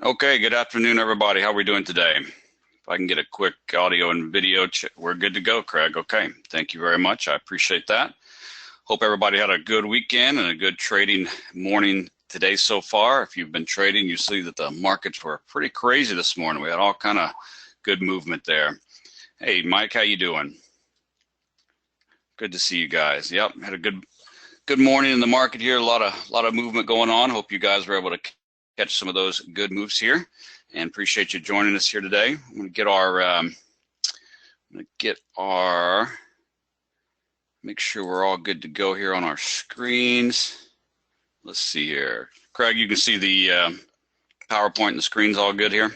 Okay, good afternoon, everybody. How are we doing today? If I can get a quick audio and video, we're good to go, Craig. Okay, thank you very much. I appreciate that. Hope everybody had a good weekend and a good trading morning today so far. If you've been trading, you see that the markets were pretty crazy this morning. We had all kind of good movement there. Hey, Mike, how you doing? Good to see you guys. Yep, had a good morning in the market here. A lot of movement going on. Hope you guys were able to catch some of those good moves here, and appreciate you joining us here today. I'm going to get our make sure we're all good to go here on our screens. Let's see here, Craig. You can see the PowerPoint and the screen's all good here.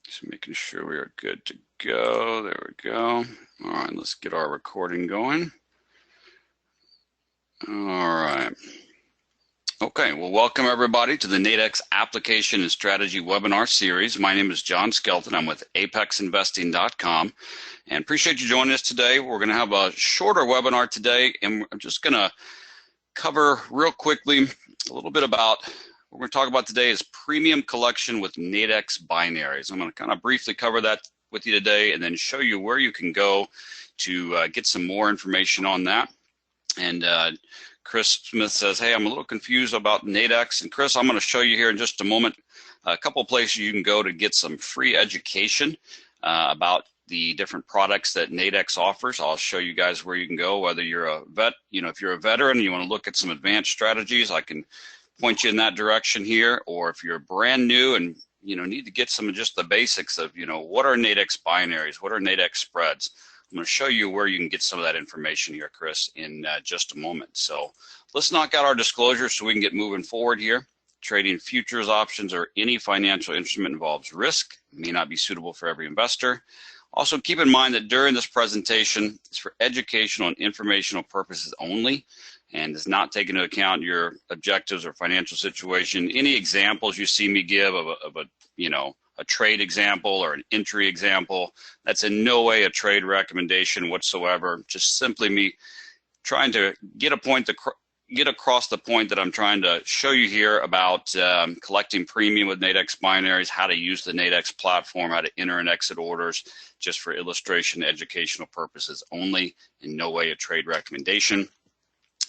Just making sure we are good to go. There we go. All right, let's get our recording going. All right. Okay, well, welcome everybody to the Nadex Application and Strategy webinar series. My name is John Skelton. I'm with apexinvesting.com, and appreciate you joining us today. We're going to have a shorter webinar today, and I'm just going to cover real quickly a little bit about what we're going to talk about today is premium collection with Nadex binaries. I'm going to kind of briefly cover that with you today and then show you where you can go to get some more information on that. And Chris Smith says, hey, I'm a little confused about Nadex. And Chris, I'm going to show you here in just a moment a couple places you can go to get some free education about the different products that Nadex offers. I'll show you guys where you can go, whether you're a vet, if you're a veteran and you want to look at some advanced strategies, I can point you in that direction here. Or if you're brand new and need to get some of just the basics of, what are Nadex binaries, what are Nadex spreads. I'm going to show you where you can get some of that information here, Chris, in just a moment. So let's knock out our disclosure so we can get moving forward here. Trading futures, options, or any financial instrument involves risk, may not be suitable for every investor. Also, keep in mind that during this presentation, it's for educational and informational purposes only and does not take into account your objectives or financial situation. Any examples you see me give of a trade example or an entry example, that's in no way a trade recommendation whatsoever. Just simply me trying to get across the point that I'm trying to show you here about collecting premium with Nadex binaries, how to use the Nadex platform, how to enter and exit orders, just for illustration, educational purposes only, in no way a trade recommendation.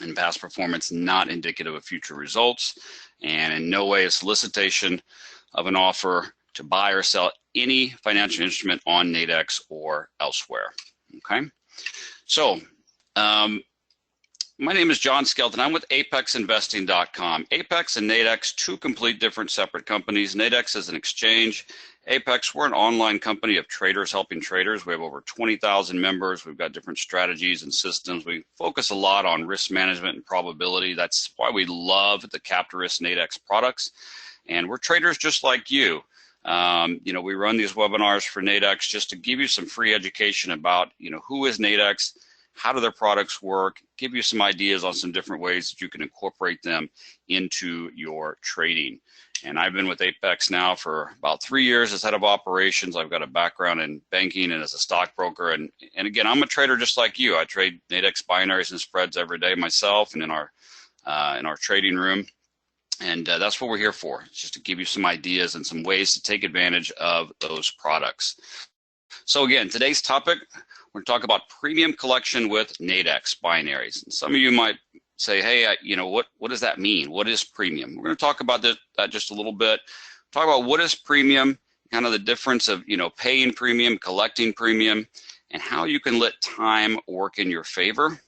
And past performance not indicative of future results, and in no way a solicitation of an offer to buy or sell any financial instrument on Nadex or elsewhere. Okay, so my name is John Skelton. I'm with apexinvesting.com. Apex and Nadex, two complete different separate companies. Nadex is an exchange. Apex, we're an online company of traders helping traders. We have over 20,000 members. We've got different strategies and systems. We focus a lot on risk management and probability. That's why we love the Captorist Nadex products. And we're traders just like you. We run these webinars for Nadex just to give you some free education about, who is Nadex, how do their products work, give you some ideas on some different ways that you can incorporate them into your trading. And I've been with Apex now for about 3 years as head of operations. I've got a background in banking and as a stockbroker. And again, I'm a trader just like you. I trade Nadex binaries and spreads every day myself and in our trading room. And that's what we're here for. It's just to give you some ideas and some ways to take advantage of those products. So again, today's topic, we're going to talk about premium collection with Nadex binaries. And some of you might say, hey, what does that mean? What is premium? We're going to talk about that just a little bit. Talk about what is premium, kind of the difference of, paying premium, collecting premium, and how you can let time work in your favor.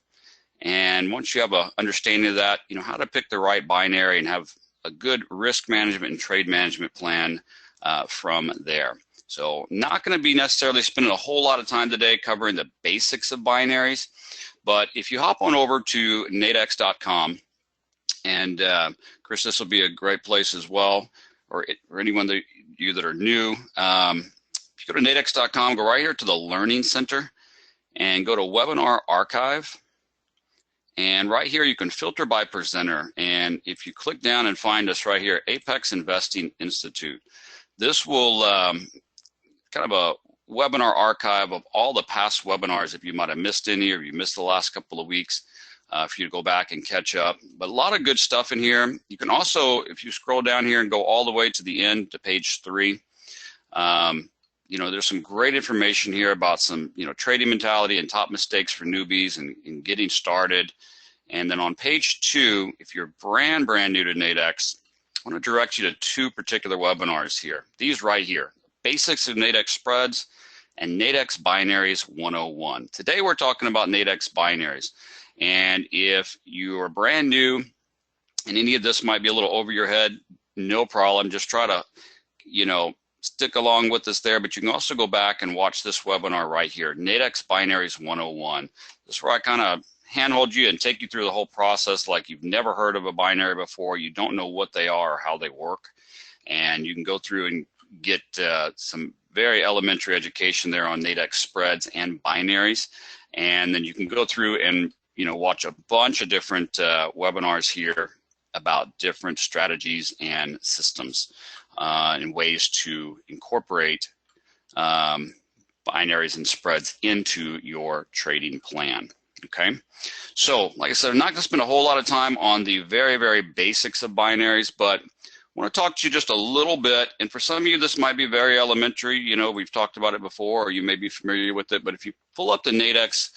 And once you have an understanding of that, how to pick the right binary and have a good risk management and trade management plan from there. So not going to be necessarily spending a whole lot of time today covering the basics of binaries, but if you hop on over to nadex.com, and Chris, this will be a great place as well, or anyone of you that are new. If you go to nadex.com, go right here to the Learning Center and go to Webinar Archive. And right here, you can filter by presenter. And if you click down and find us right here, Apex Investing Institute, this will kind of a webinar archive of all the past webinars. If you might have missed any or you missed the last couple of weeks, for you to go back and catch up. But a lot of good stuff in here. You can also, if you scroll down here and go all the way to the end to page 3, you know, there's some great information here about some, you know, trading mentality and top mistakes for newbies and getting started. And then on page 2, if you're brand new to Nadex, I want to direct you to 2 particular webinars here. These right here, Basics of Nadex Spreads and Nadex Binaries 101. Today we're talking about Nadex Binaries. And if you are brand new and any of this might be a little over your head, no problem. Just try to, you know, stick along with us there. But you can also go back and watch this webinar right here, Nadex Binaries 101. This is where I kind of handhold you and take you through the whole process like you've never heard of a binary before. You don't know what they are or how they work. And you can go through and get some very elementary education there on Nadex spreads and binaries. And then you can go through and, you know, watch a bunch of different webinars here about different strategies and systems and ways to incorporate binaries and spreads into your trading plan. Okay, so like I said, I'm not going to spend a whole lot of time on the very basics of binaries, but I want to talk to you just a little bit. And for some of you, this might be very elementary. You know, we've talked about it before, or you may be familiar with it. But if you pull up the Nadex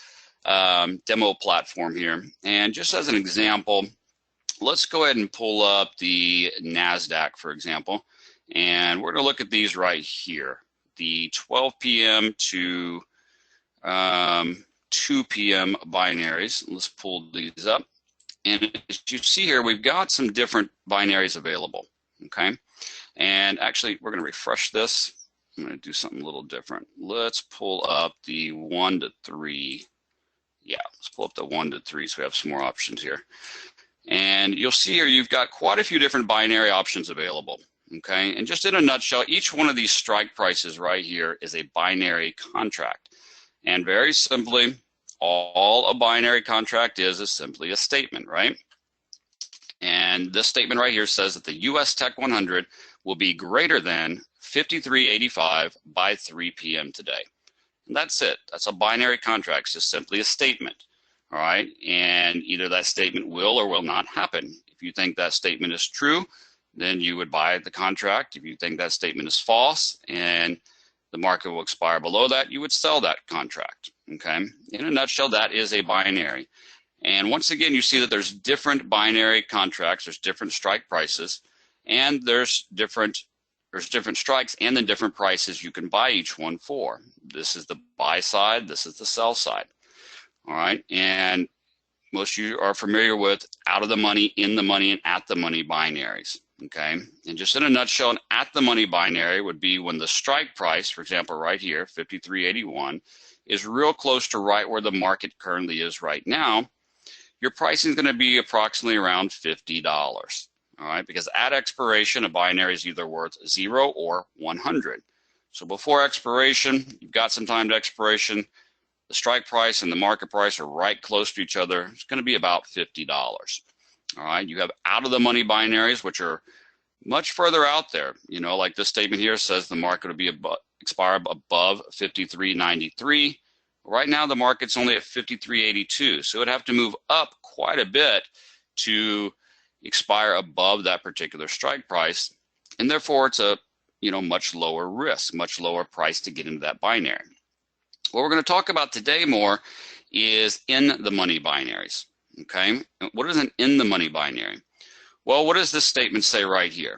demo platform here, and just as an example, let's go ahead and pull up the NASDAQ, for example. And we're going to look at these right here, the 12 p.m. to 2 p.m. binaries. Let's pull these up. And as you see here, we've got some different binaries available, okay? And actually, we're going to refresh this. I'm going to do something a little different. Let's pull up the 1 to 3. Yeah, let's pull up the 1 to 3 so we have some more options here. And you'll see here you've got quite a few different binary options available, okay? And just in a nutshell, each one of these strike prices right here is a binary contract. And very simply, all a binary contract is simply a statement, right? And this statement right here says that the US Tech 100 will be greater than 53.85 by 3 p.m. today. And that's it. That's a binary contract. It's just simply a statement, all right? And either that statement will or will not happen. If you think that statement is true, then you would buy the contract. If you think that statement is false and the market will expire below that, you would sell that contract, okay? In a nutshell, that is a binary. And once again, you see that there's different binary contracts, there's different strike prices, and there's different strikes and then different prices you can buy each one for. This is the buy side, this is the sell side, all right? And most of you are familiar with out of the money, in the money, and at the money binaries. Okay, and just in a nutshell, an at the money binary would be when the strike price, for example, right here, 53.81, is real close to right where the market currently is right now. Your pricing is going to be approximately around $50. All right, because at expiration, a binary is either worth 0 or 100. So before expiration, you've got some time to expiration. The strike price and the market price are right close to each other. It's going to be about $50. All right, you have out of the money binaries, which are much further out there. You know, like this statement here says the market will be expire above 53.93. Right now, the market's only at 53.82, so it would have to move up quite a bit to expire above that particular strike price, and therefore it's a, you know, much lower risk, much lower price to get into that binary. What we're going to talk about today more is in the money binaries. Okay, what is an in the money binary? Well, what does this statement say right here?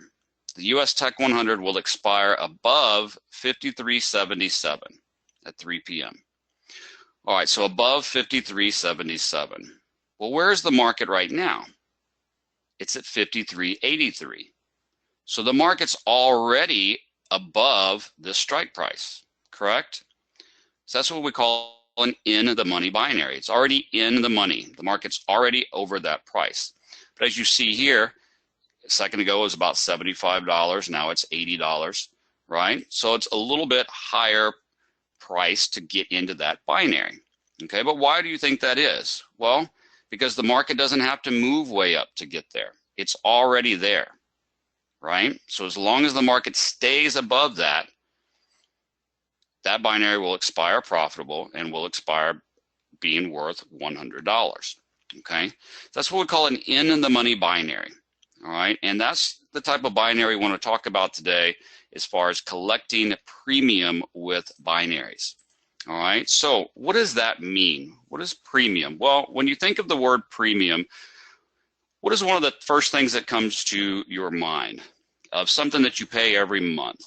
The US Tech 100 will expire above 53.77 at 3 p.m. All right, so above 53.77. Well, where's the market right now? It's at 53.83. So the market's already above the strike price, correct? So that's what we call an in the money binary. It's already in the money. The market's already over that price. But as you see here, a second ago it was about $75. Now it's $80, right? So it's a little bit higher price to get into that binary. Okay, but why do you think that is? Well, because the market doesn't have to move way up to get there. It's already there, right? So as long as the market stays above that, that binary will expire profitable and will expire being worth $100. Okay, that's what we call an in the money binary. All right, and that's the type of binary we want to talk about today as far as collecting premium with binaries. All right, so what does that mean? What is premium? Well, when you think of the word premium, what is one of the first things that comes to your mind of something that you pay every month?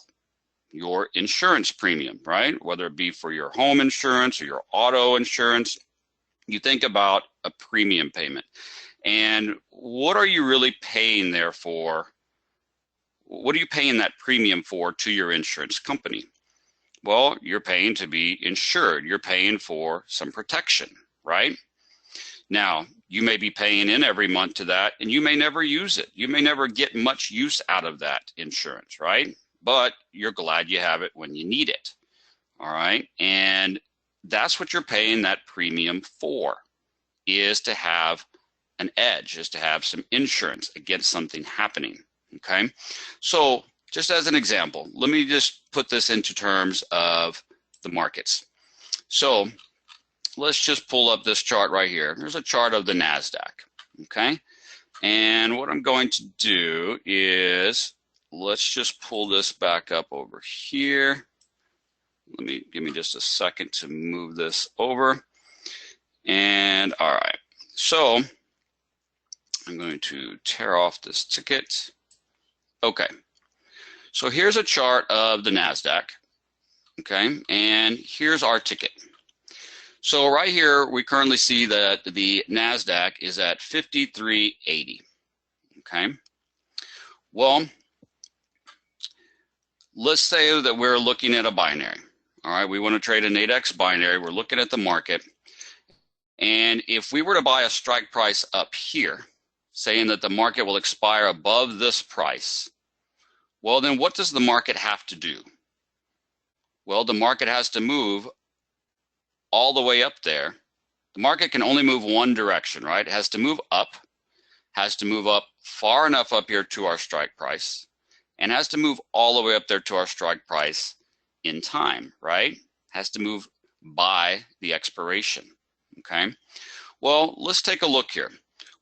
Your insurance premium, right? Whether it be for your home insurance or your auto insurance, you think about a premium payment. And what are you really paying there for? What are you paying that premium for to your insurance company? Well, you're paying to be insured. You're paying for some protection, right? Now, you may be paying in every month to that, and you may never use it. You may never get much use out of that insurance, right? But you're glad you have it when you need it, all right? And that's what you're paying that premium for, is to have an edge, is to have some insurance against something happening, okay? So just as an example, let me just put this into terms of the markets. So let's just pull up this chart right here. There's a chart of the Nasdaq, okay? And what I'm going to do is, let's just pull this back up over here. Give me just a second to move this over. And all right, so I'm going to tear off this ticket. Okay, so here's a chart of the Nasdaq, okay? And here's our ticket. So right here, we currently see that the Nasdaq is at 53.80, okay? Well, let's say that we're looking at a binary. All right, we want to trade a Nadex binary. We're looking at the market. And if we were to buy a strike price up here, saying that the market will expire above this price, well, then what does the market have to do? Well, the market has to move all the way up there. The market can only move one direction, right? It has to move up, has to move up far enough up here to our strike price, and has to move all the way up there to our strike price in time, right? Has to move by the expiration, okay? Well, let's take a look here.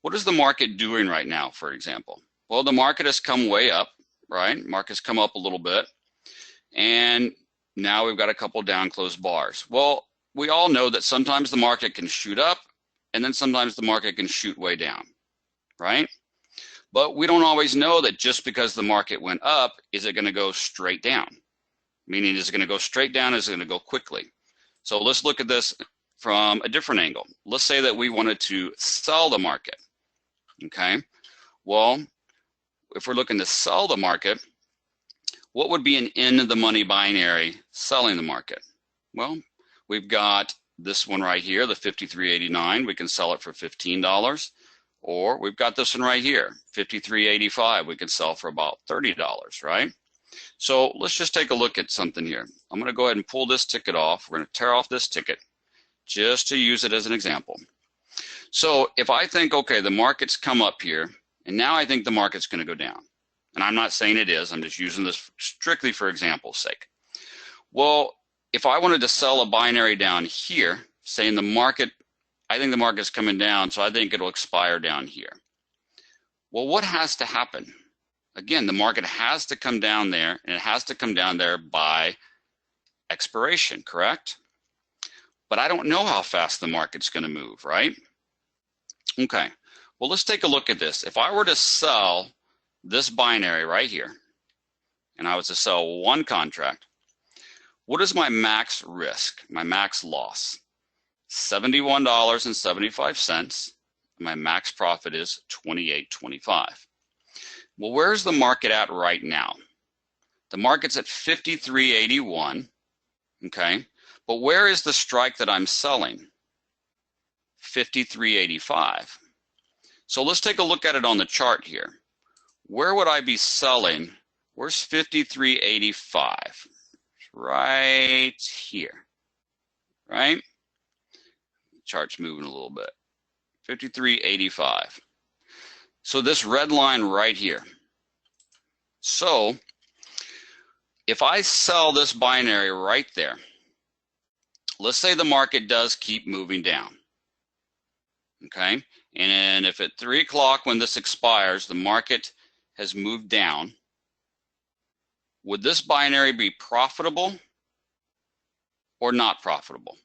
What is the market doing right now, for example? Well, the market has come way up, right? Market's come up a little bit, and now we've got a couple down closed bars. Well, we all know that sometimes the market can shoot up, and then sometimes the market can shoot way down, right? But we don't always know that just because the market went up, is it going to go straight down? Meaning, is it going to go straight down? Is it going to go quickly? So let's look at this from a different angle. Let's say that we wanted to sell the market, okay? Well, if we're looking to sell the market, what would be an in the money binary selling the market? Well, we've got this one right here, the 53.89. We can sell it for $15. Or we've got this one right here, 53.85. We can sell for about $30, right? So let's just take a look at something here. I'm going to go ahead and pull this ticket off. We're going to tear off this ticket just to use it as an example. So if I think, okay, the market's come up here, and now I think the market's going to go down. And I'm not saying it is. I'm just using this strictly for example's sake. Well, if I wanted to sell a binary down here, saying the market, I think the market's coming down, so I think it'll expire down here. Well, what has to happen? Again, the market has to come down there, and it has to come down there by expiration, correct? But I don't know how fast the market's going to move, right? Okay, well, let's take a look at this. If I were to sell this binary right here, and I was to sell one contract, what is my max risk, my max loss? $71.75. My max profit is $28.25. Well, where's the market at right now? The market's at 53.81, okay? But where is the strike that I'm selling? 53.85. So let's take a look at it on the chart here. Where would I be selling? Where's 53.85? Right here, right? The chart's moving a little bit. 53.85. So this red line right here. So if I sell this binary right there, let's say the market does keep moving down, okay? And if at 3 o'clock when this expires, the market has moved down, would this binary be profitable or not profitable?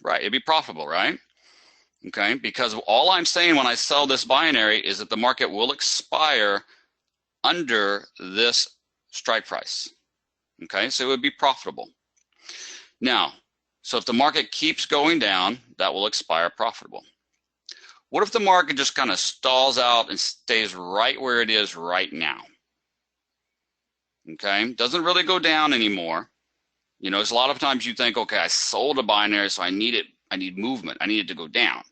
Right, it'd be profitable, right? Okay, because all I'm saying when I sell this binary is that the market will expire under this strike price. Okay, so it would be profitable. Now, so if the market keeps going down, that will expire profitable. What if the market just kind of stalls out and stays right where it is right now? Okay, doesn't really go down anymore. You know, there's a lot of times you think, okay, I sold a binary, so I need movement. I need it to go down.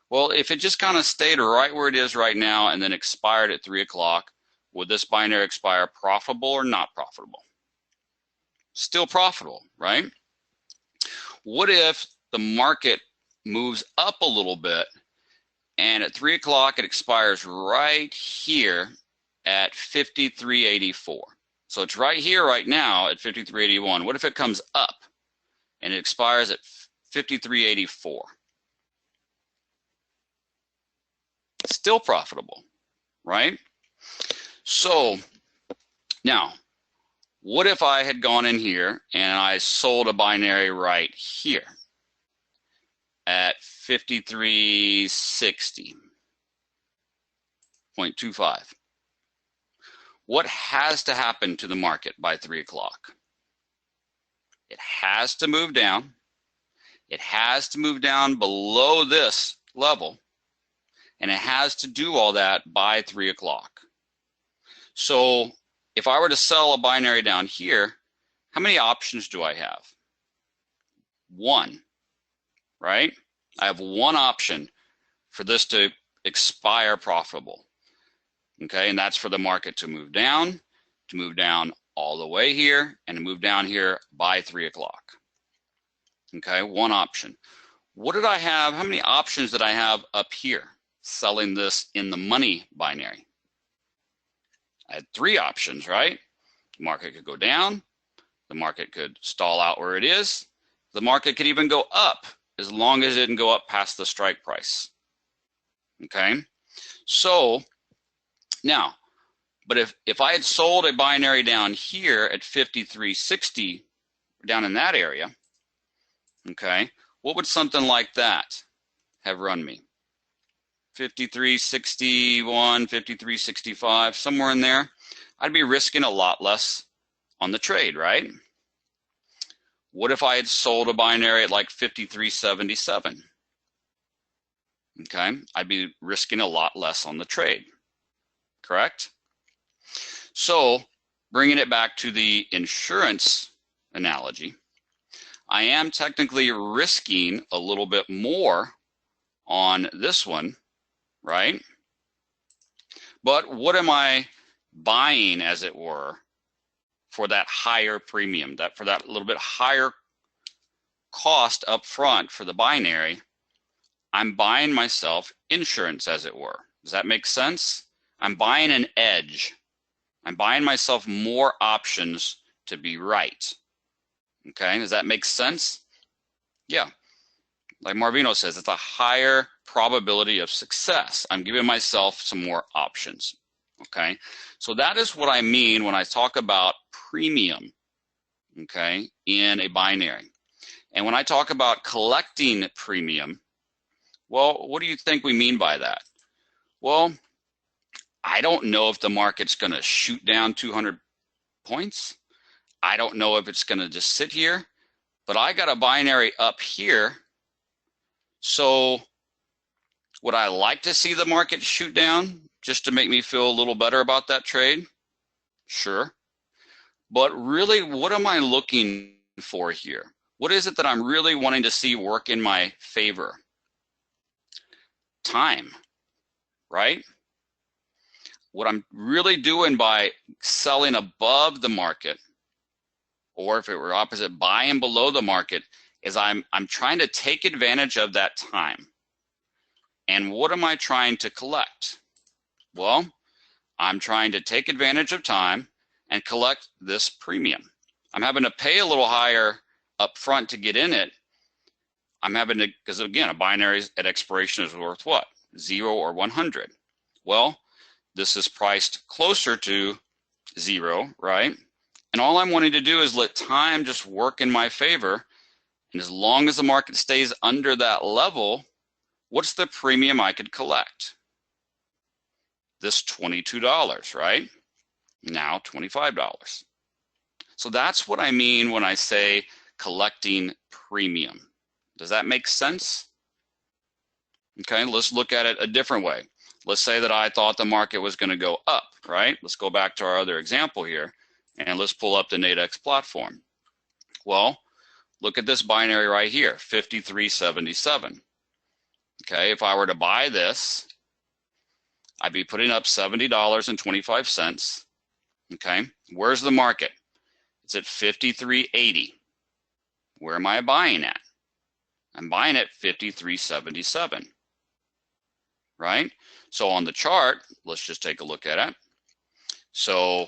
Well, if it just kind of stayed right where it is right now and then expired at 3 o'clock, would this binary expire profitable or not profitable? Still profitable, right? What if the market moves up a little bit and at 3 o'clock it expires right here at 53.84? So it's right here right now at 53.81. What if it comes up and it expires at 53.84? Still profitable, right? So now, what if I had gone in here and I sold a binary right here at 53.60.25? What has to happen to the market by 3 o'clock? It has to move down. It has to move down below this level. And it has to do all that by 3 o'clock. So if I were to sell a binary down here, how many options do I have? One, right? I have one option for this to expire profitable. Okay, and that's for the market to move down all the way here, and to move down here by 3 o'clock. Okay, one option. What did I have? How many options did I have up here selling this in the money binary? I had 3 options, right? The market could go down, the market could stall out where it is, the market could even go up as long as it didn't go up past the strike price. Okay, so now, but if I had sold a binary down here at 53.60, down in that area, okay, what would something like that have run me? 53.61, 53.65, somewhere in there. I'd be risking a lot less on the trade, right? What if I had sold a binary at like 53.77? Okay, I'd be risking a lot less on the trade, correct? So bringing it back to the insurance analogy, I am technically risking a little bit more on this one, right? But what am I buying, as it were, for that higher premium, for that little bit higher cost up front for the binary? I'm buying myself insurance, as it were. Does that make sense? I'm buying an edge. I'm buying myself more options to be right. Okay, does that make sense? Yeah. Like Marvino says, it's a higher probability of success. I'm giving myself some more options. Okay, so that is what I mean when I talk about premium, okay, in a binary. And when I talk about collecting premium, well, what do you think we mean by that? Well, I don't know if the market's going to shoot down 200 points. I don't know if it's going to just sit here, but I got a binary up here. So would I like to see the market shoot down just to make me feel a little better about that trade? Sure. But really, what am I looking for here? What is it that I'm really wanting to see work in my favor? Time, right? What I'm really doing by selling above the market, or if it were opposite, buying below the market, is I'm trying to take advantage of that time. And what am I trying to collect? Well, I'm trying to take advantage of time and collect this premium. I'm having to pay a little higher up front to get in it. I'm having to, because again, a binary at expiration is worth what? 0 or 100. Well, this is priced closer to 0, right? And all I'm wanting to do is let time just work in my favor. And as long as the market stays under that level, what's the premium I could collect? This $22, right? Now $25. So that's what I mean when I say collecting premium. Does that make sense? Okay, let's look at it a different way. Let's say that I thought the market was going to go up, right? Let's go back to our other example here, and let's pull up the Nadex platform. Well, look at this binary right here, 53.77. Okay, if I were to buy this, I'd be putting up $70.25. Okay, where's the market? It's at 53.80. Where am I buying at? I'm buying at 53.77. Right? So on the chart, let's just take a look at it. So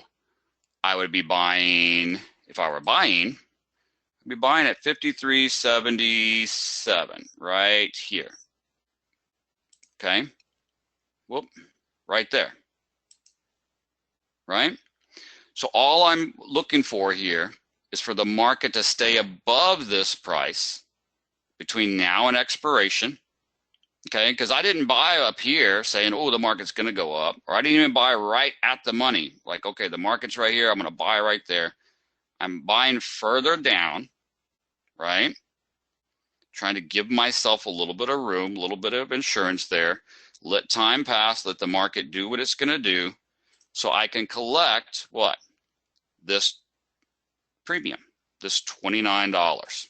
I would be buying, if I were buying, I'd be buying at 53.77 right here. Okay? Whoop, right there. Right? So all I'm looking for here is for the market to stay above this price between now and expiration. Okay, because I didn't buy up here saying, oh, the market's going to go up, or I didn't even buy right at the money. Like, okay, the market's right here, I'm going to buy right there. I'm buying further down, right? Trying to give myself a little bit of room, a little bit of insurance there. Let time pass, let the market do what it's going to do, so I can collect what? This premium, this $29.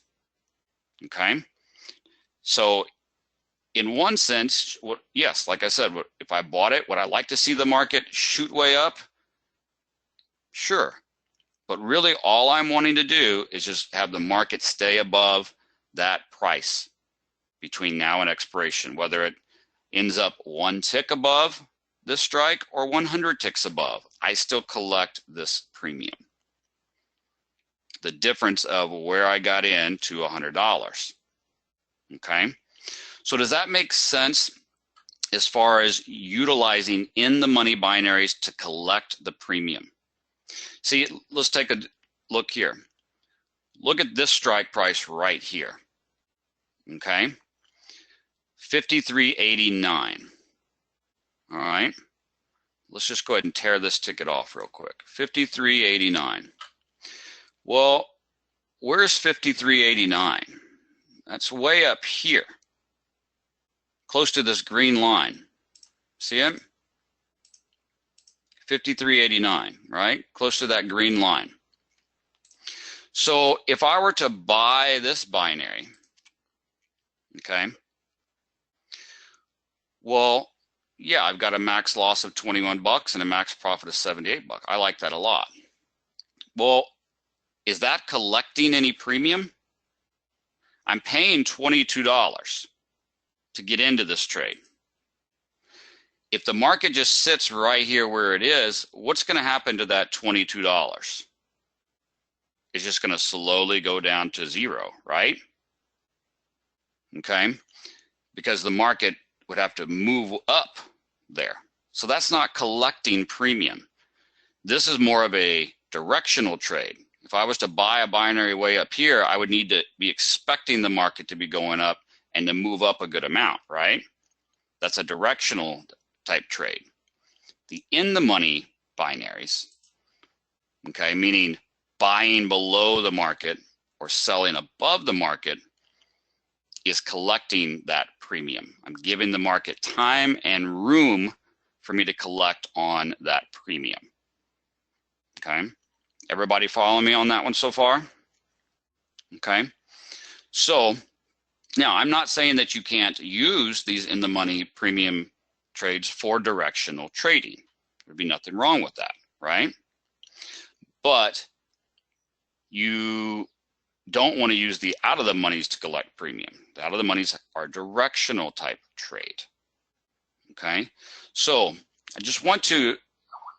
Okay? So in one sense, yes, like I said, if I bought it, would I like to see the market shoot way up? Sure. But really all I'm wanting to do is just have the market stay above that price between now and expiration, whether it ends up one tick above this strike or 100 ticks above. I still collect this premium. The difference of where I got in to $100. Okay? So does that make sense as far as utilizing in the money binaries to collect the premium? See, let's take a look here. Look at this strike price right here. Okay? 53.89. All right? Let's just go ahead and tear this ticket off real quick. 53.89. Well, where's 53.89? That's way up here, close to this green line. See it? 53.89, right? Close to that green line. So if I were to buy this binary, okay, well, yeah, I've got a max loss of 21 bucks and a max profit of 78 bucks. I like that a lot. Well, is that collecting any premium? I'm paying $22 to get into this trade. If the market just sits right here where it is, what's going to happen to that $22? It's just going to slowly go down to zero, right? Okay, because the market would have to move up there. So that's not collecting premium. This is more of a directional trade. If I was to buy a binary way up here, I would need to be expecting the market to be going up and to move up a good amount, right? That's a directional type trade. The in the money binaries, okay, meaning buying below the market or selling above the market, is collecting that premium. I'm giving the market time and room for me to collect on that premium. Okay, everybody follow me on that one so far? Okay, so now I'm not saying that you can't use these in the money premium trades for directional trading. There'd be nothing wrong with that, right? But you don't want to use the out of the monies to collect premium. The out of the monies are directional type trade. Okay, so I just want to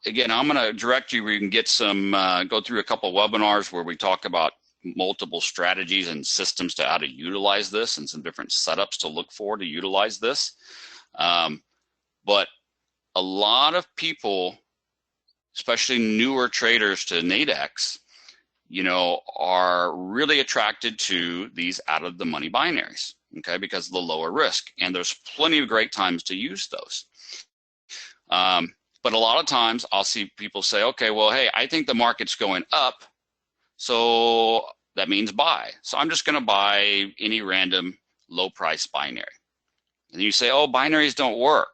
again, I'm going to direct you where you can get some, go through a couple webinars where we talk about multiple strategies and systems to how to utilize this and some different setups to look for to utilize this. But a lot of people, especially newer traders to Nadex, you know, are really attracted to these out of the money binaries, okay, because of the lower risk. And there's plenty of great times to use those. But a lot of times I'll see people say, okay, well, hey, I think the market's going up, so that means buy. So I'm just going to buy any random low price binary. And you say, oh, binaries don't work.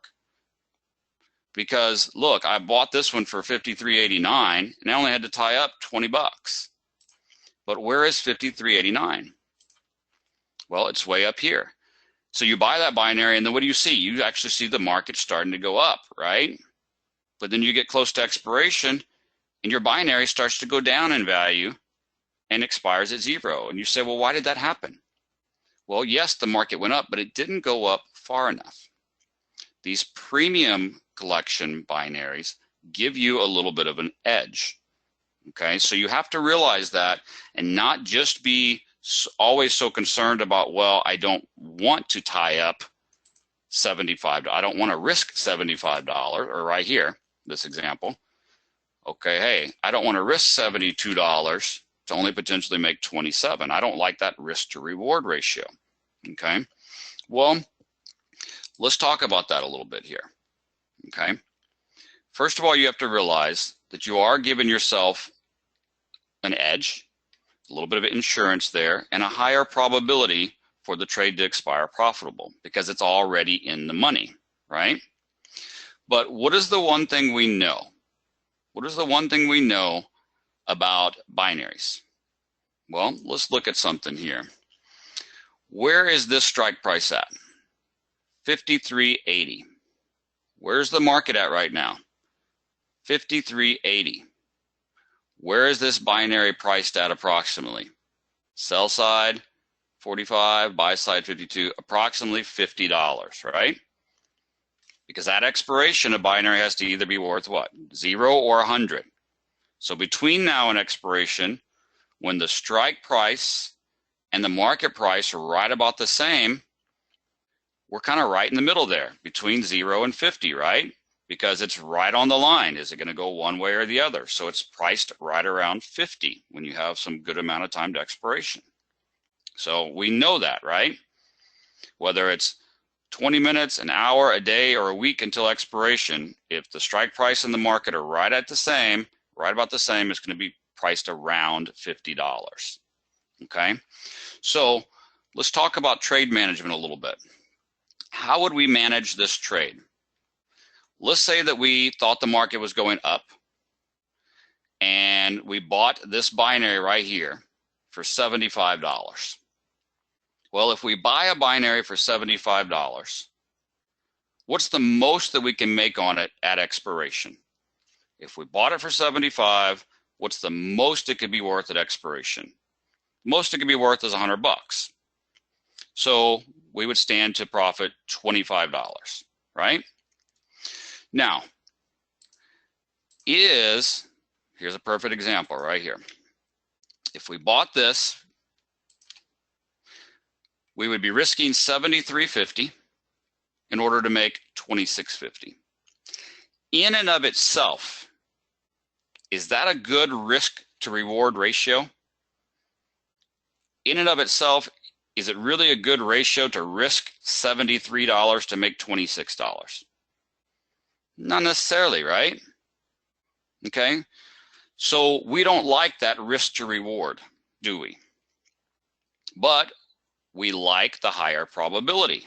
Because look, I bought this one for $53.89 and I only had to tie up 20 bucks. But where is $53.89? Well, it's way up here. So you buy that binary and then what do you see? You actually see the market starting to go up, right? But then you get close to expiration and your binary starts to go down in value and expires at 0. And you say, well, why did that happen? Well, yes, the market went up, but it didn't go up far enough. These premium collection binaries give you a little bit of an edge. Okay, so you have to realize that and not just be always so concerned about, well, I don't want to tie up $75. I don't want to risk $75, or right here, this example. Okay, hey, I don't want to risk $72 to only potentially make 27. I don't like that risk to reward ratio. Okay, well, let's talk about that a little bit here. Okay, first of all, you have to realize that you are giving yourself an edge, a little bit of insurance there, and a higher probability for the trade to expire profitable because it's already in the money, right? But what is the one thing we know? What is the one thing we know about binaries? Well, let's look at something here. Where is this strike price at? 53.80. Where's the market at right now? 53.80. Where is this binary priced at approximately? Sell side 45, buy side 52, approximately $50, right? Because at expiration, a binary has to either be worth what? 0 or 100. So between now and expiration, when the strike price and the market price are right about the same, we're kind of right in the middle there, between 0 and 50, right? Because it's right on the line. Is it going to go one way or the other? So it's priced right around 50 when you have some good amount of time to expiration. So we know that, right? Whether it's 20 minutes, an hour, a day, or a week until expiration, if the strike price and the market are right about the same, it's going to be priced around $50. Okay? So let's talk about trade management a little bit. How would we manage this trade? Let's say that we thought the market was going up and we bought this binary right here for $75. Well, if we buy a binary for $75, what's the most that we can make on it at expiration? If we bought it for $75, what's the most it could be worth at expiration? Most it could be worth is $100. So we would stand to profit $25, right? Now, here's a perfect example right here. If we bought this, we would be risking $73.50 in order to make $26.50. In and of itself, is that a good risk to reward ratio? In and of itself, is it really a good ratio to risk $73 to make $26? Not necessarily, right? Okay, so we don't like that risk to reward, do we? But we like the higher probability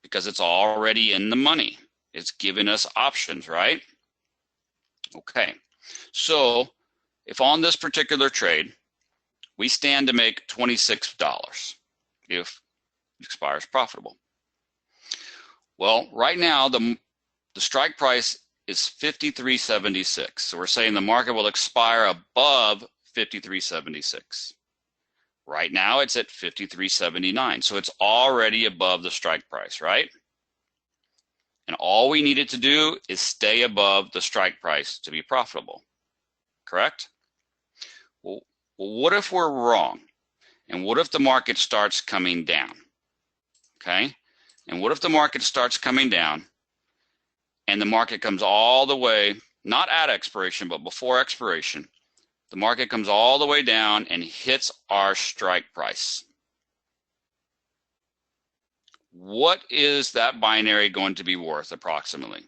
because it's already in the money. It's giving us options, right? Okay, so if on this particular trade, we stand to make $26 if it expires profitable. Well, right now, the strike price is $53.76. So we're saying the market will expire above $53.76. Right now it's at $53.79. So it's already above the strike price, right? And all we needed to do is stay above the strike price to be profitable, correct? Well, what if we're wrong? And what if the market starts coming down? Okay? And what if the market starts coming down and the market comes all the way, not at expiration, but before expiration, the market comes all the way down and hits our strike price? What is that binary going to be worth approximately?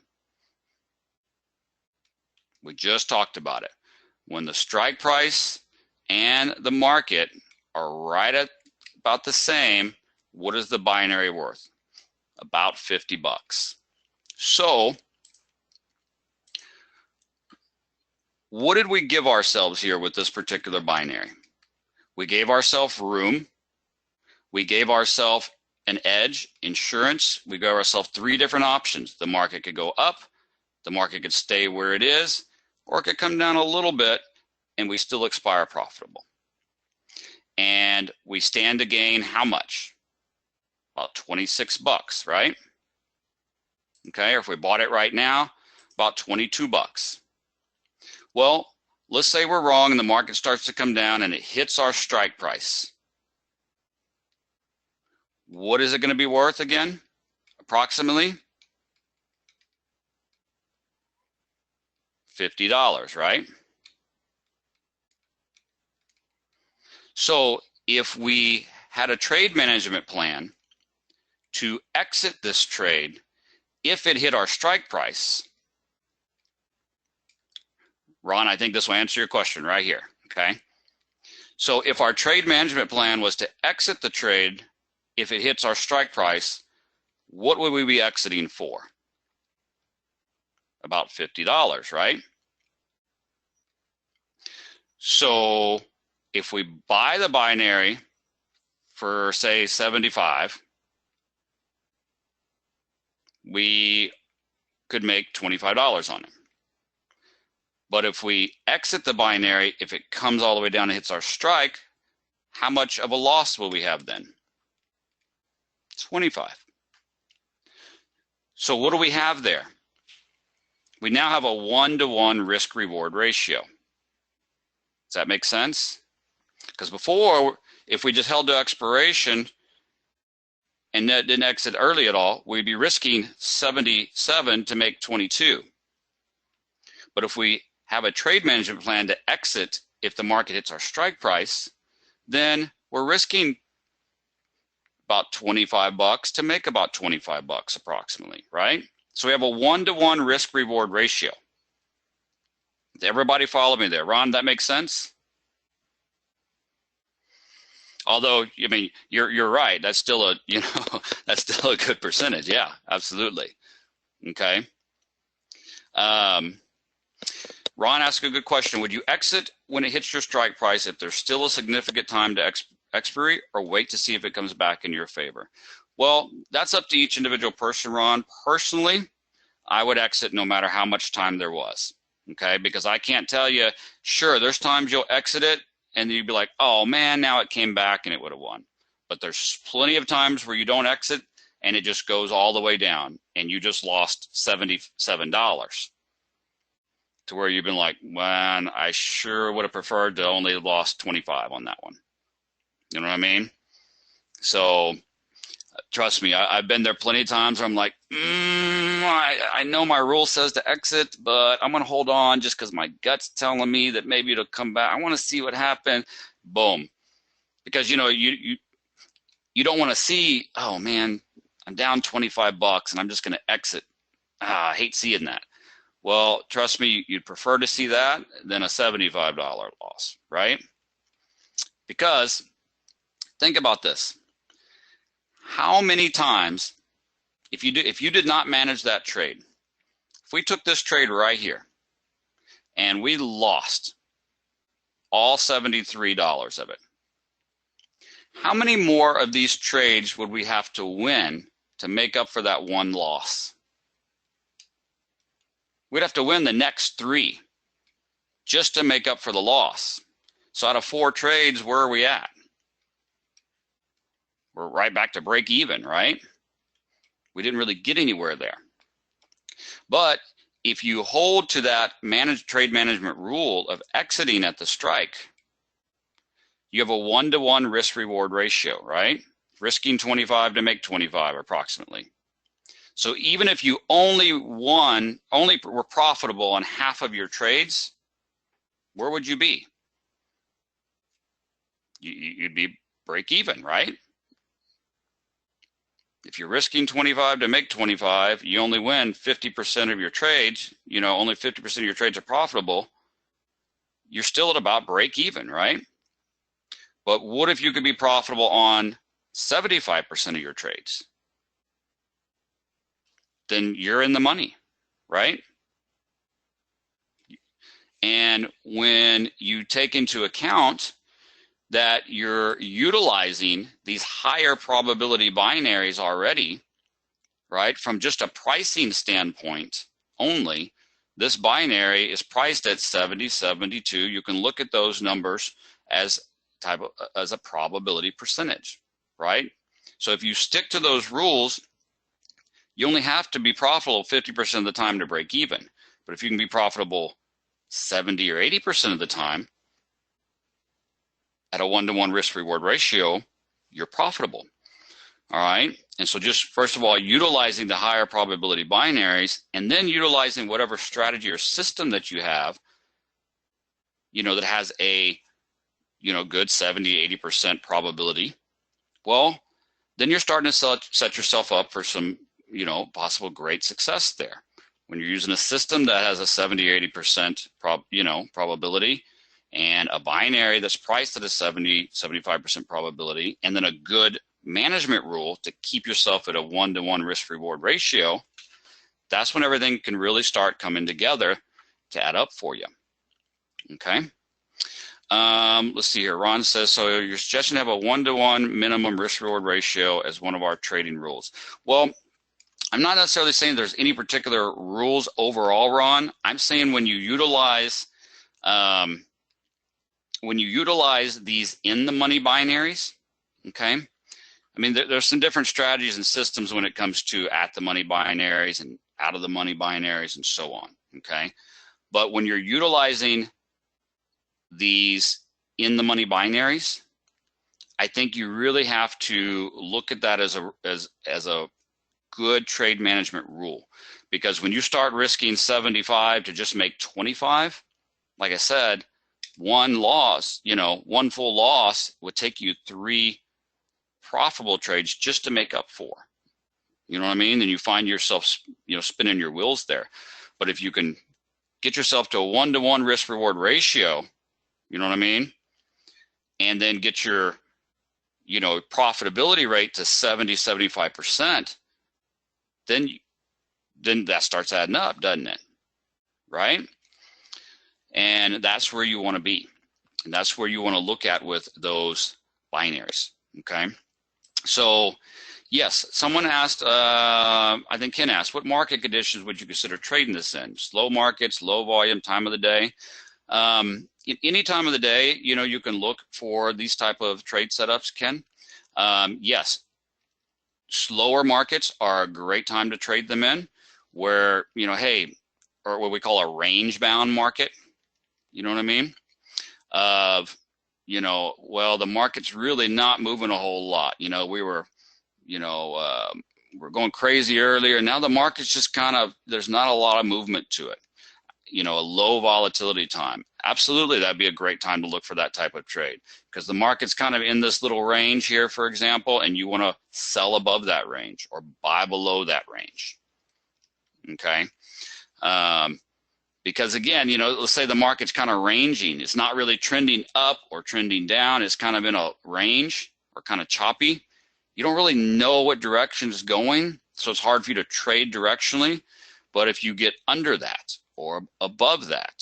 We just talked about it. When the strike price and the market are right at about the same, what is the binary worth? About 50 bucks. So what did we give ourselves here with this particular binary? We gave ourselves room. We gave ourselves an edge, insurance. We gave ourselves 3 different options. The market could go up, the market could stay where it is, or it could come down a little bit and we still expire profitable. And we stand to gain how much? About 26 bucks, right? Okay, or if we bought it right now, about 22 bucks. Well, let's say we're wrong and the market starts to come down and it hits our strike price. What is it going to be worth again? Approximately $50, right? So if we had a trade management plan to exit this trade if it hit our strike price, Ron, I think this will answer your question right here, okay? So if our trade management plan was to exit the trade if it hits our strike price, what would we be exiting for? About $50, right? So if we buy the binary for, say, 75, we could make $25 on it. But if we exit the binary, if it comes all the way down and hits our strike, how much of a loss will we have then? 25. So what do we have there? We now have a 1-to-1 risk-reward ratio. Does that make sense? Because before, if we just held to expiration and didn't exit early at all, we'd be risking 77 to make 22. But if we have a trade management plan to exit if the market hits our strike price, then we're risking about 25 bucks to make about 25 bucks approximately, right? So we have a 1-to-1 risk-reward ratio. Does everybody follow me there? Ron, that makes sense? Although, I mean, you're right. That's still a, that's still a good percentage. Yeah, absolutely. Okay. Ron asked a good question. Would you exit when it hits your strike price if there's still a significant time to expiry, or wait to see if it comes back in your favor? Well, that's up to each individual person, Ron. Personally, I would exit no matter how much time there was, okay? Because I can't tell you, sure, there's times you'll exit it and you'd be like, oh man, now it came back and it would have won. But there's plenty of times where you don't exit and it just goes all the way down and you just lost $77. To where you've been like, man, I sure would have preferred to only lost 25 on that one. You know what I mean? So trust me, I've been there plenty of times where I'm like, I know my rule says to exit, but I'm going to hold on just because my gut's telling me that maybe it'll come back. I want to see what happened. Boom. Because, you don't want to see, oh man, I'm down 25 bucks and I'm just going to exit. I hate seeing that. Well, trust me, you'd prefer to see that than a $75 loss, right? Because think about this. How many times, if you did not manage that trade, if we took this trade right here and we lost all $73 of it, how many more of these trades would we have to win to make up for that one loss? We'd have to win the next 3 just to make up for the loss. So out of 4 trades, where are we at? We're right back to break even, right? We didn't really get anywhere there. But if you hold to that trade management rule of exiting at the strike, you have a 1-to-1 risk-reward ratio, right? Risking 25 to make 25 approximately. So even if you only were profitable on half of your trades, where would you be? You'd be break even, right? If you're risking 25 to make 25, you only win 50% of your trades, only 50% of your trades are profitable, you're still at about break even, right? But what if you could be profitable on 75% of your trades? Then you're in the money, right? And when you take into account that you're utilizing these higher probability binaries already, right? From just a pricing standpoint only, this binary is priced at 70, 72. You can look at those numbers as a probability percentage, right? So if you stick to those rules, you only have to be profitable 50% of the time to break even. But if you can be profitable 70 or 80% of the time, at a 1-to-1 risk-reward ratio, you're profitable. All right. And so just first of all, utilizing the higher probability binaries, and then utilizing whatever strategy or system that you have, that has a, good 70, 80% probability. Well, then you're starting to set yourself up for some, possible great success there. When you're using a system that has a 70, 80% probability, and a binary that's priced at a 70, 75% probability, and then a good management rule to keep yourself at a 1-to-1 risk-reward ratio, that's when everything can really start coming together to add up for you. Okay. Let's see here. Ron says, so your suggestion to have a 1-to-1 minimum risk-reward ratio as one of our trading rules. Well, I'm not necessarily saying there's any particular rules overall, Ron. I'm saying when you utilize these in the money binaries, okay? I mean, there's some different strategies and systems when it comes to at the money binaries and out of the money binaries and so on, okay? But when you're utilizing these in the money binaries, I think you really have to look at that as a good trade management rule, because when you start risking 75 to just make 25, like I said, one full loss would take you 3 profitable trades just to make up 4. You know what I mean? And you find yourself, spinning your wheels there. But if you can get yourself to a 1-to-1 risk-reward ratio, you know what I mean? And then get your, profitability rate to 70, 75%, then that starts adding up, doesn't it? Right? And that's where you want to be. And that's where you want to look at with those binaries, okay? So, yes, someone asked, I think Ken asked, what market conditions would you consider trading this in? Slow markets, low volume, time of the day? Any time of the day, you can look for these type of trade setups, Ken. Yes, slower markets are a great time to trade them in, where, or what we call a range-bound market. You know what I mean? Well, the market's really not moving a whole lot. We're going crazy earlier. Now the market's just there's not a lot of movement to it. A low volatility time. Absolutely, that'd be a great time to look for that type of trade, because the market's kind of in this little range here, for example, and you want to sell above that range or buy below that range. Okay. Because again, let's say the market's kind of ranging. It's not really trending up or trending down. It's kind of in a range or kind of choppy. You don't really know what direction it's going, so it's hard for you to trade directionally. But if you get under that or above that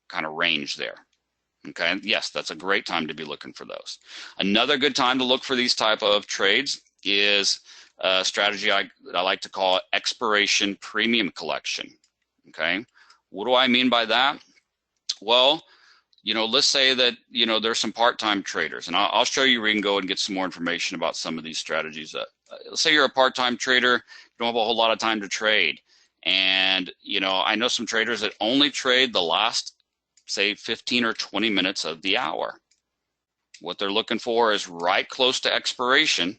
kind of range there, okay, yes, that's a great time to be looking for those. Another good time to look for these type of trades is a strategy I like to call expiration premium collection, okay? What do I mean by that? Well, let's say that, there's some part-time traders, and I'll show you where you can go and get some more information about some of these strategies. Let's say you're a part-time trader, you don't have a whole lot of time to trade, And, you know, I know some traders that only trade the last, say, 15 or 20 minutes of the hour. What they're looking for is right close to expiration.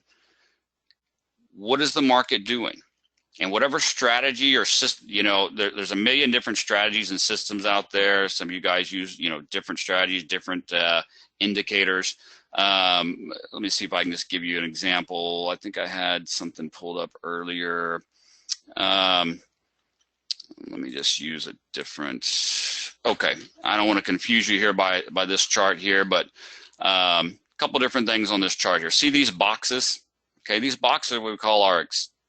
What is the market doing? And whatever strategy or system, you know, there's a million different strategies and systems out there. Some of you guys use, you know, different strategies, different indicators. Let me see if I can just give you an example. I think I had something pulled up earlier. Let me just use a different, okay. I don't want to confuse you here by this chart here, but a couple different things on this chart here. See these boxes? Okay, these boxes we call our,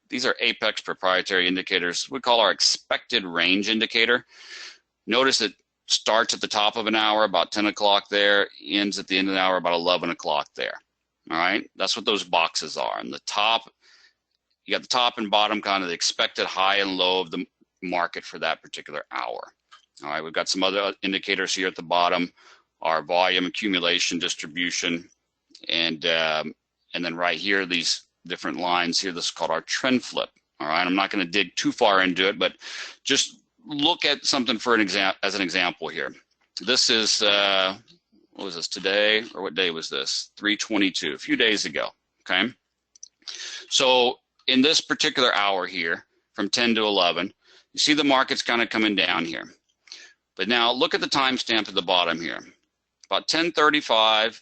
these are Apex proprietary indicators. We call our expected range indicator. Notice it starts at the top of an hour, about 10 o'clock there, ends at the end of the hour, about 11 o'clock there. All right, that's what those boxes are. And the top, you got the top and bottom kind of the expected high and low of the market for that particular hour. All right, we've got some other indicators here at the bottom, our volume, accumulation, distribution, and then right here, these different lines here, this is called our trend flip. All right, I'm not going to dig too far into it, but just look at something for an as an example here. This is, what was this, today, or what day was this? 3/22, a few days ago, okay? So in this particular hour here, from 10 to 11, you see the market's kind of coming down here. But now look at the timestamp at the bottom here. About 10:35,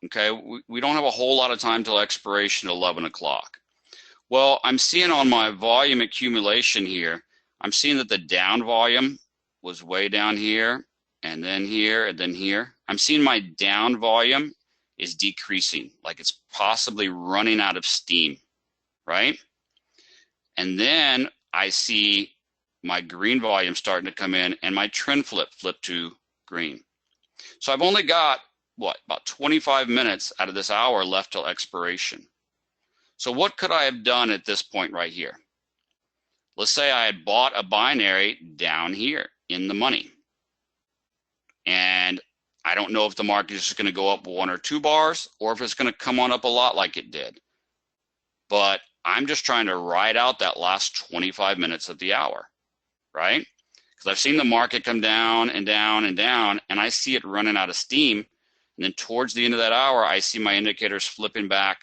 okay, we don't have a whole lot of time till expiration at 11 o'clock. Well, I'm seeing on my volume accumulation here, I'm seeing that the down volume was way down here, and then here, and then here. I'm seeing my down volume is decreasing, like it's possibly running out of steam, right? And then I see my green volume starting to come in, and my trend flip to green. So I've only got, what, about 25 minutes out of this hour left till expiration. So what could I have done at this point right here? Let's say I had bought a binary down here in the money. And I don't know if the market is just going to go up 1 or 2 bars or if it's going to come on up a lot like it did. But I'm just trying to ride out that last 25 minutes of the hour, right? Because I've seen the market come down and down and down, and I see it running out of steam. And then towards the end of that hour, I see my indicators flipping back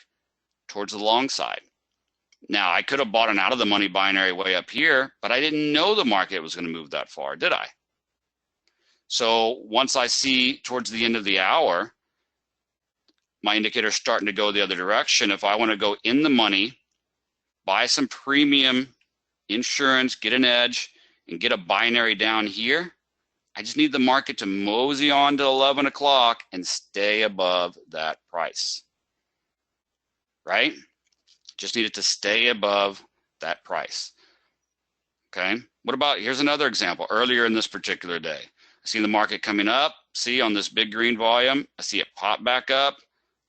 towards the long side. Now, I could have bought an out of the money binary way up here, but I didn't know the market was going to move that far, did I? So once I see towards the end of the hour, my indicator's starting to go the other direction. If I want to go in the money, buy some premium insurance, get an edge, and get a binary down here, I just need the market to mosey on to 11 o'clock and stay above that price, right? Just need it to stay above that price, okay? What about, here's another example, earlier in this particular day. I see the market coming up, see on this big green volume, I see it pop back up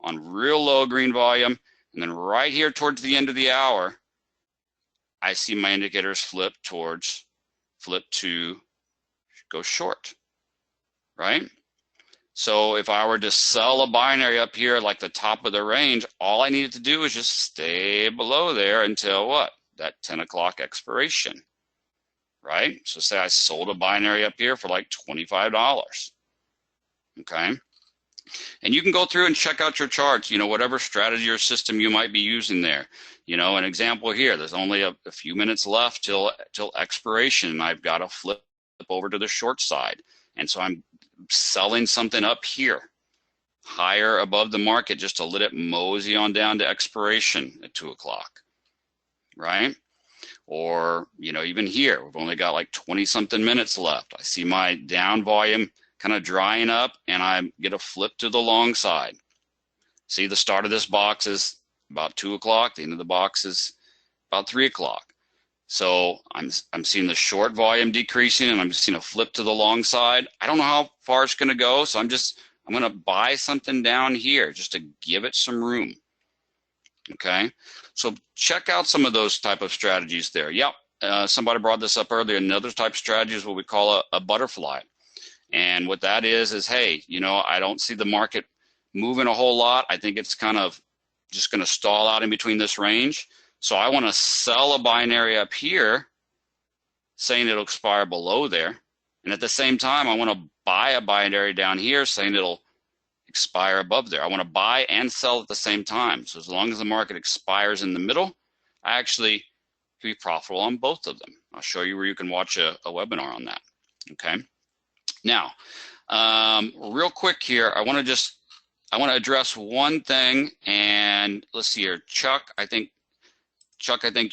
on real low green volume, and then right here towards the end of the hour, I see my indicators flip to go short, right? So if I were to sell a binary up here like the top of the range, all I needed to do is just stay below there until what? That 10 o'clock expiration, right? So say I sold a binary up here for like $25, okay? And you can go through and check out your charts, you know, whatever strategy or system you might be using there. You know, an example here, there's only a few minutes left till expiration, and I've got to flip over to the short side. And so I'm selling something up here, higher above the market, just to let it mosey on down to expiration at 2 o'clock, right? Or, you know, even here, we've only got like 20-something minutes left. I see my down volume kind of drying up, and I get a flip to the long side. See, the start of this box is about 2 o'clock. The end of the box is about 3 o'clock. So I'm seeing the short volume decreasing, and I'm seeing a flip to the long side. I don't know how far it's going to go, so I'm going to buy something down here just to give it some room. Okay, so check out some of those type of strategies there. Yep, somebody brought this up earlier. Another type of strategy is what we call a butterfly. And what that is hey, you know, I don't see the market moving a whole lot. I think it's kind of just going to stall out in between this range. So I want to sell a binary up here, saying it'll expire below there. And at the same time, I want to buy a binary down here saying it'll expire above there. I want to buy and sell at the same time. So as long as the market expires in the middle, I actually can be profitable on both of them. I'll show you where you can watch a webinar on that. Okay. Now, real quick here, I want to address one thing, and let's see here, Chuck, I think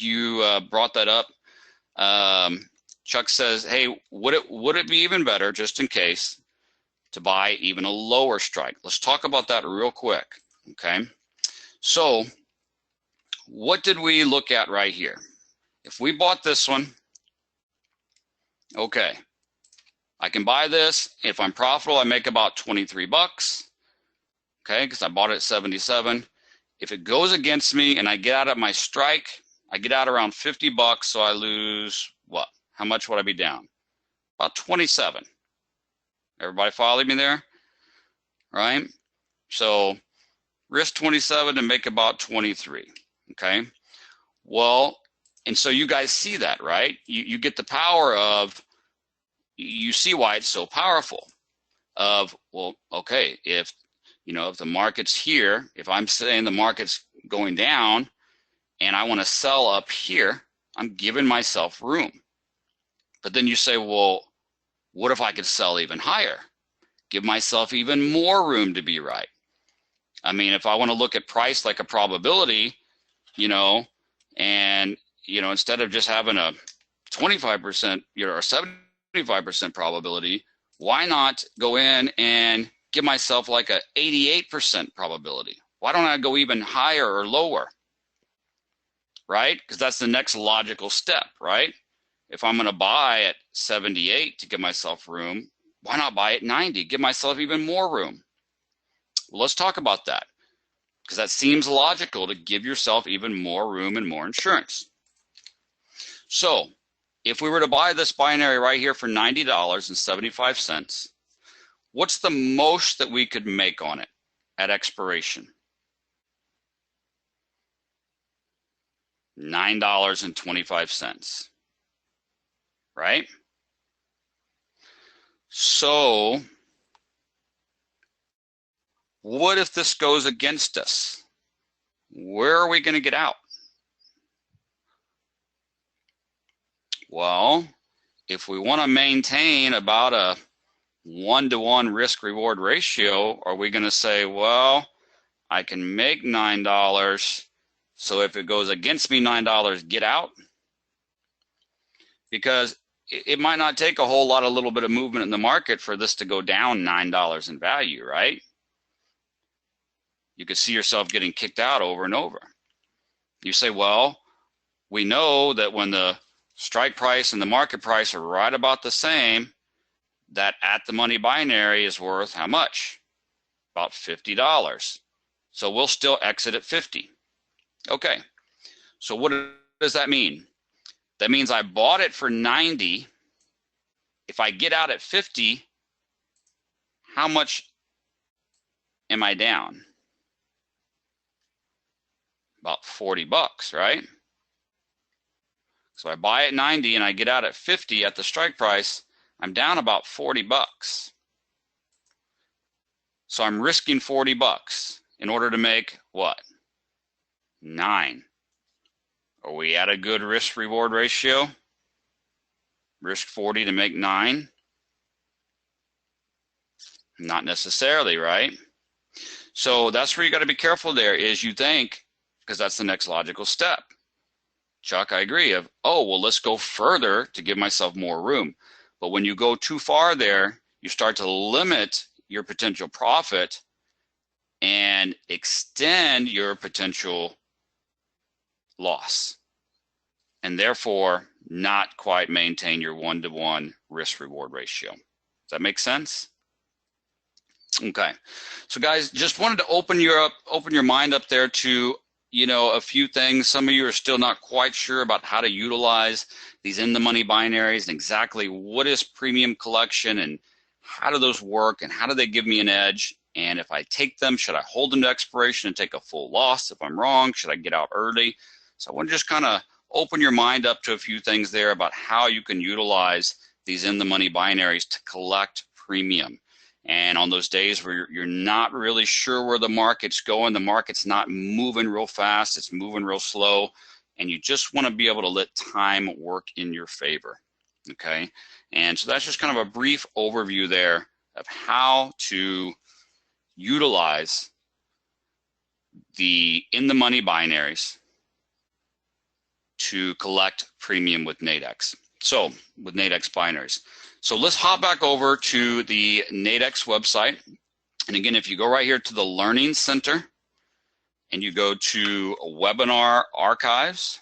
you brought that up. Chuck says, hey, would it be even better, just in case, to buy even a lower strike? Let's talk about that real quick, okay? So what did we look at right here? If we bought this one, okay, I can buy this. If I'm profitable, I make about 23 bucks, okay, because I bought it at 77. If it goes against me and I get out at my strike, I get out around 50 bucks, so I lose what? How much would I be down? About 27. Everybody follow me there? Right? So risk 27 to make about 23. Okay? Well, and so you guys see that, right? You get the power of, you see why it's so powerful. Of, well, okay, if the market's here, if I'm saying the market's going down and I want to sell up here, I'm giving myself room. But then you say, well, what if I could sell even higher? Give myself even more room to be right. I mean, if I want to look at price like a probability, and, instead of just having a 25%, or 75% probability, why not go in and give myself like a 88% probability? Why don't I go even higher or lower? Right? Because that's the next logical step, right? If I'm going to buy at 78 to give myself room, why not buy at 90? Give myself even more room. Well, let's talk about that, because that seems logical, to give yourself even more room and more insurance. So if we were to buy this binary right here for $90.75, what's the most that we could make on it at expiration? $9.25. Right? So what if this goes against us? Where are we going to get out? Well, if we want to maintain about a 1-to-1 risk-reward ratio, are we going to say, well, I can make $9, so if it goes against me $9, get out? Because it might not take a whole lot, a little bit of movement in the market for this to go down $9 in value, right? You could see yourself getting kicked out over and over. You say, well, we know that when the strike price and the market price are right about the same, that at the money binary is worth how much? About $50. So we'll still exit at 50. Okay, so what does that mean? That means I bought it for 90. If I get out at 50, how much am I down? About 40 bucks, right? So I buy at 90 and I get out at 50 at the strike price, I'm down about 40 bucks. So I'm risking 40 bucks in order to make what? 9. Are we at a good risk-reward ratio? Risk 40 to make 9? Not necessarily, right? So that's where you got to be careful there, is you think, because that's the next logical step. Chuck, I agree, of, oh, well, let's go further to give myself more room. But when you go too far there, you start to limit your potential profit and extend your potential loss, and therefore not quite maintain your 1-to-1 risk-reward ratio. Does that make sense? Okay, so guys, just wanted to open your mind up there to a few things. Some of you are still not quite sure about how to utilize these in-the-money binaries and exactly what is premium collection and how do those work and how do they give me an edge. And if I take them, should I hold them to expiration and take a full loss? If I'm wrong, should I get out early? So I want to just kind of open your mind up to a few things there about how you can utilize these in-the-money binaries to collect premium. And on those days where you're not really sure where the market's going, the market's not moving real fast, it's moving real slow, and you just want to be able to let time work in your favor, okay? And so that's just kind of a brief overview there of how to utilize the in-the-money binaries to collect premium with Nadex. So with Nadex binaries. So let's hop back over to the Nadex website. And again, if you go right here to the Learning Center and you go to Webinar Archives,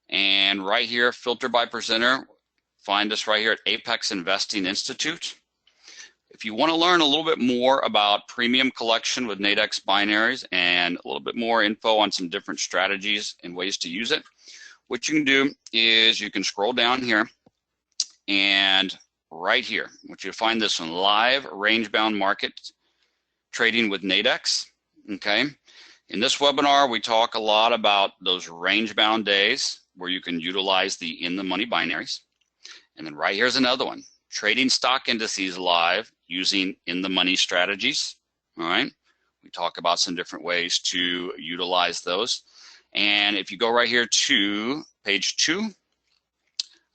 and right here, filter by presenter, find us right here at Apex Investing Institute. If you want to learn a little bit more about premium collection with Nadex binaries and a little bit more info on some different strategies and ways to use it, what you can do is you can scroll down here, and right here, what you'll find this one, live range-bound market trading with Nadex, okay? In this webinar, we talk a lot about those range-bound days where you can utilize the in-the-money binaries. And then right here's another one, trading stock indices live using in-the-money strategies, all right? We talk about some different ways to utilize those. And if you go right here to page 2,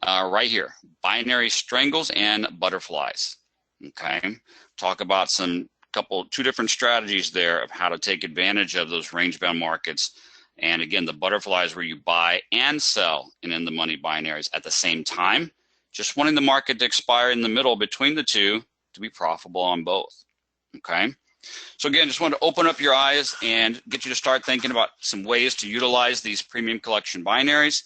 right here, binary strangles and butterflies, okay? Talk about two different strategies there of how to take advantage of those range-bound markets. And again, the butterflies where you buy and sell in the money binaries at the same time, just wanting the market to expire in the middle between the two to be profitable on both, okay? So again, just wanted to open up your eyes and get you to start thinking about some ways to utilize these premium collection binaries.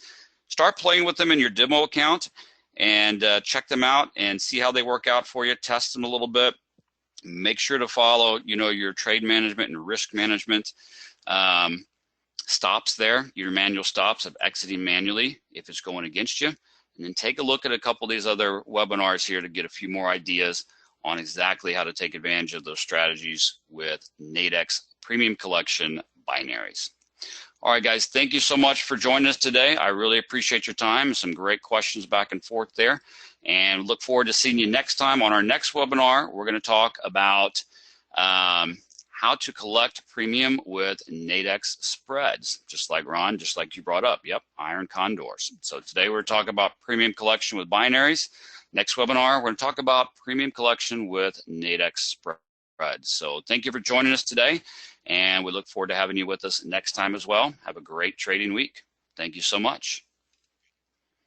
Start playing with them in your demo account and check them out and see how they work out for you. Test them a little bit. Make sure to follow, your trade management and risk management stops there, your manual stops of exiting manually if it's going against you. And then take a look at a couple of these other webinars here to get a few more ideas on exactly how to take advantage of those strategies with Nadex premium collection binaries. All right, guys, thank you so much for joining us today. I really appreciate your time. Some great questions back and forth there. And look forward to seeing you next time on our next webinar. We're going to talk about how to collect premium with Nadex spreads, just like Ron, just like you brought up. Yep, iron condors. So today we're talking about premium collection with binaries. Next webinar, we're going to talk about premium collection with Nadex spreads. So thank you for joining us today, and we look forward to having you with us next time as well. Have a great trading week. Thank you so much.